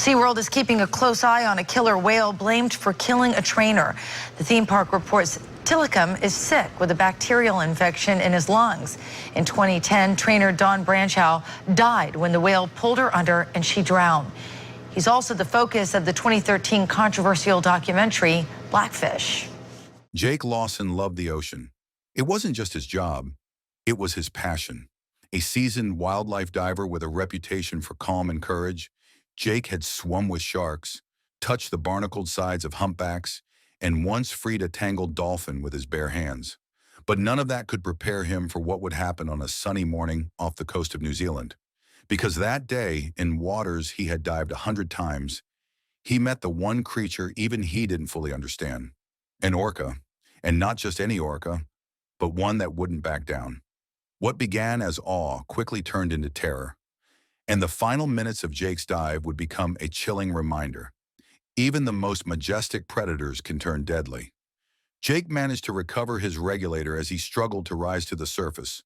SeaWorld is keeping a close eye on a killer whale blamed for killing a trainer. The theme park reports Tilikum is sick with a bacterial infection in his lungs. In 2010, trainer Dawn Branchow died when the whale pulled her under and she drowned. He's also the focus of the 2013 controversial documentary, Blackfish. Jake Lawson loved the ocean. It wasn't just his job, it was his passion. A seasoned wildlife diver with a reputation for calm and courage, Jake had swum with sharks, touched the barnacled sides of humpbacks, and once freed a tangled dolphin with his bare hands. But none of that could prepare him for what would happen on a sunny morning off the coast of New Zealand. Because that day, in waters he had dived 100 times, he met the one creature even he didn't fully understand. An orca, and not just any orca, but one that wouldn't back down. What began as awe quickly turned into terror. And the final minutes of Jake's dive would become a chilling reminder. Even the most majestic predators can turn deadly. Jake managed to recover his regulator as he struggled to rise to the surface,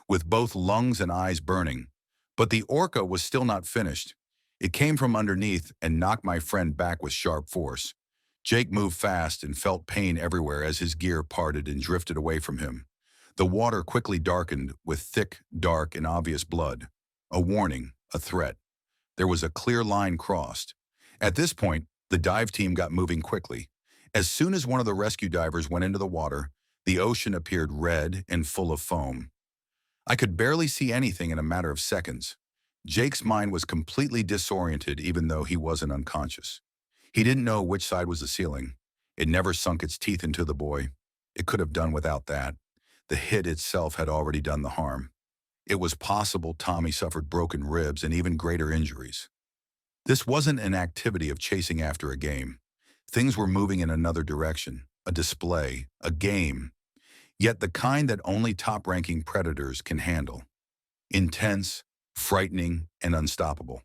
with both lungs and eyes burning. But the orca was still not finished. It came from underneath and knocked my friend back with sharp force. Jake moved fast and felt pain everywhere as his gear parted and drifted away from him. The water quickly darkened with thick, dark, and obvious blood. A warning, a threat. There was a clear line crossed. At this point, the dive team got moving quickly. As soon as one of the rescue divers went into the water, the ocean appeared red and full of foam. I could barely see anything in a matter of seconds. Jake's mind was completely disoriented even though he wasn't unconscious. He didn't know which side was the ceiling. It never sunk its teeth into the boy. It could have done without that. The hit itself had already done the harm. It was possible Tommy suffered broken ribs and even greater injuries. This wasn't an activity of chasing after a game. Things were moving in another direction, a display, a game, yet the kind that only top-ranking predators can handle. Intense, frightening, and unstoppable.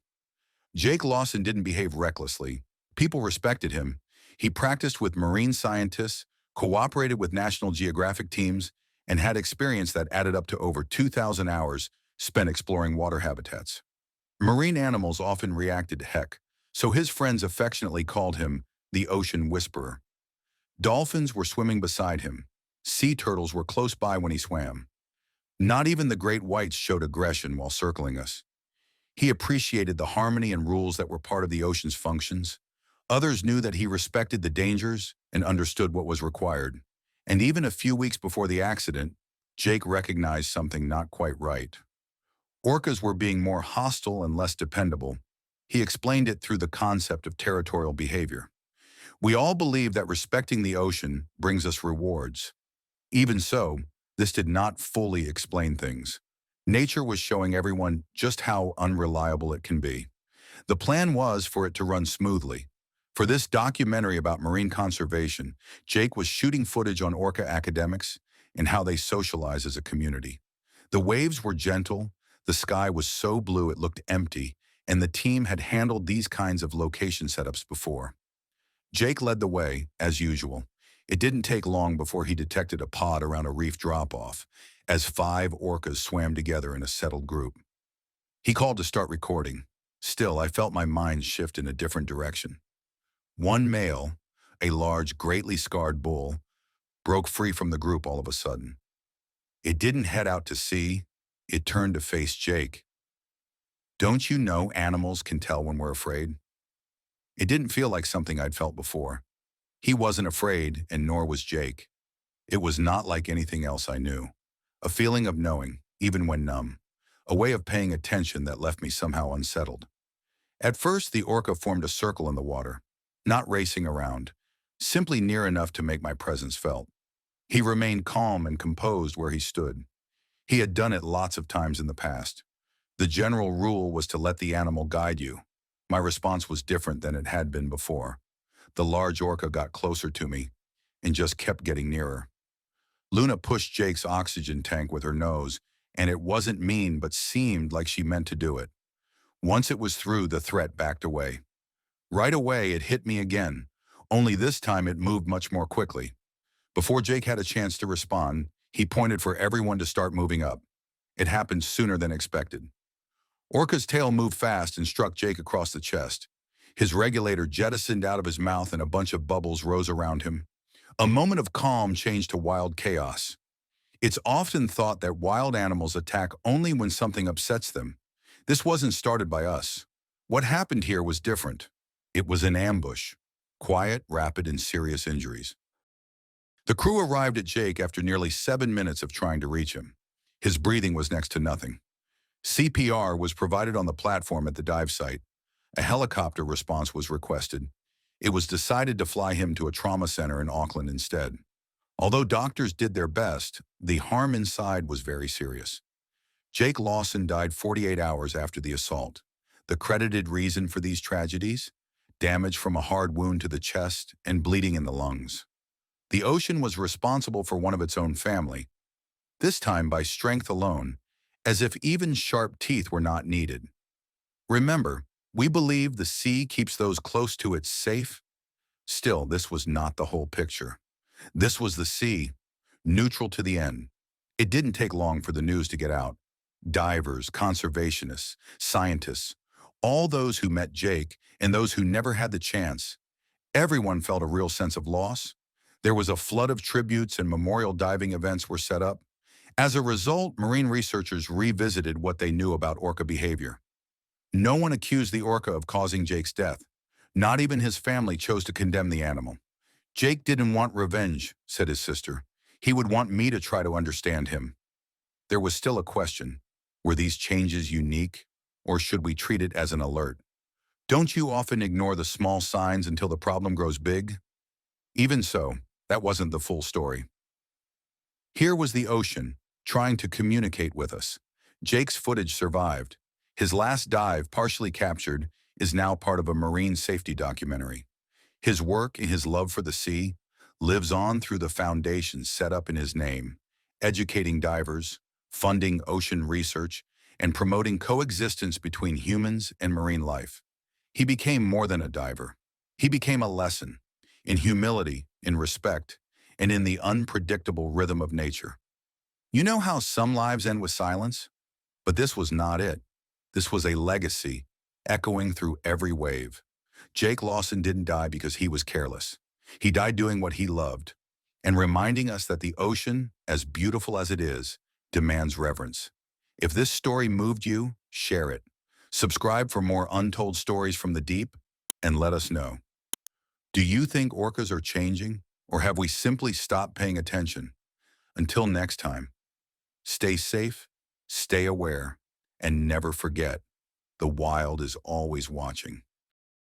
Jake Lawson didn't behave recklessly. People respected him. He practiced with marine scientists, cooperated with National Geographic teams, and had experience that added up to over 2,000 hours spent exploring water habitats. Marine animals often reacted to heck, so his friends affectionately called him the Ocean Whisperer. Dolphins were swimming beside him. Sea turtles were close by when he swam. Not even the great whites showed aggression while circling us. He appreciated the harmony and rules that were part of the ocean's functions. Others knew that he respected the dangers and understood what was required. And even a few weeks before the accident, Jake recognized something not quite right. Orcas were being more hostile and less dependable. He explained it through the concept of territorial behavior. We all believe that respecting the ocean brings us rewards. Even so, this did not fully explain things. Nature was showing everyone just how unreliable it can be. The plan was for it to run smoothly. For this documentary about marine conservation, Jake was shooting footage on orca academics and how they socialize as a community. The waves were gentle, the sky was so blue it looked empty, and the team had handled these kinds of location setups before. Jake led the way, as usual. It didn't take long before he detected a pod around a reef drop-off, as 5 orcas swam together in a settled group. He called to start recording. Still, I felt my mind shift in a different direction. One male, a large, greatly scarred bull, broke free from the group all of a sudden. It didn't head out to sea, it turned to face Jake. Don't you know animals can tell when we're afraid? It didn't feel like something I'd felt before. He wasn't afraid, and nor was Jake. It was not like anything else I knew. A feeling of knowing, even when numb. A way of paying attention that left me somehow unsettled. At first, the orca formed a circle in the water. Not racing around, simply near enough to make my presence felt. He remained calm and composed where he stood. He had done it lots of times in the past. The general rule was to let the animal guide you. My response was different than it had been before. The large orca got closer to me and just kept getting nearer. Luna pushed Jake's oxygen tank with her nose, and it wasn't mean but seemed like she meant to do it. Once it was through, the threat backed away. Right away, it hit me again, only this time it moved much more quickly. Before Jake had a chance to respond, he pointed for everyone to start moving up. It happened sooner than expected. Orca's tail moved fast and struck Jake across the chest. His regulator jettisoned out of his mouth and a bunch of bubbles rose around him. A moment of calm changed to wild chaos. It's often thought that wild animals attack only when something upsets them. This wasn't started by us. What happened here was different. It was an ambush. Quiet, rapid, and serious injuries. The crew arrived at Jake after nearly 7 minutes of trying to reach him. His breathing was next to nothing. CPR was provided on the platform at the dive site. A helicopter response was requested. It was decided to fly him to a trauma center in Auckland instead. Although doctors did their best, the harm inside was very serious. Jake Lawson died 48 hours after the assault. The credited reason for these tragedies? Damage from a hard wound to the chest and bleeding in the lungs. The ocean was responsible for one of its own family, this time by strength alone, as if even sharp teeth were not needed. Remember, we believe the sea keeps those close to it safe. Still, this was not the whole picture. This was the sea, neutral to the end. It didn't take long for the news to get out. Divers, conservationists, scientists, all those who met Jake and those who never had the chance, everyone felt a real sense of loss. There was a flood of tributes and memorial diving events were set up. As a result, marine researchers revisited what they knew about orca behavior. No one accused the orca of causing Jake's death. Not even his family chose to condemn the animal. Jake didn't want revenge, said his sister. He would want me to try to understand him. There was still a question. Were these changes unique, or should we treat it as an alert? Don't you often ignore the small signs until the problem grows big? Even so, that wasn't the full story. Here was the ocean, trying to communicate with us. Jake's footage survived. His last dive, partially captured, is now part of a marine safety documentary. His work and his love for the sea lives on through the foundations set up in his name, educating divers, funding ocean research, and promoting coexistence between humans and marine life. He became more than a diver. He became a lesson in humility, in respect, and in the unpredictable rhythm of nature. You know how some lives end with silence? But this was not it. This was a legacy, echoing through every wave. Jake Lawson didn't die because he was careless. He died doing what he loved, and reminding us that the ocean, as beautiful as it is, demands reverence. If this story moved you, share it. Subscribe for more untold stories from the deep, and let us know. Do you think orcas are changing, or have we simply stopped paying attention? Until next time, stay safe, stay aware, and never forget, the wild is always watching.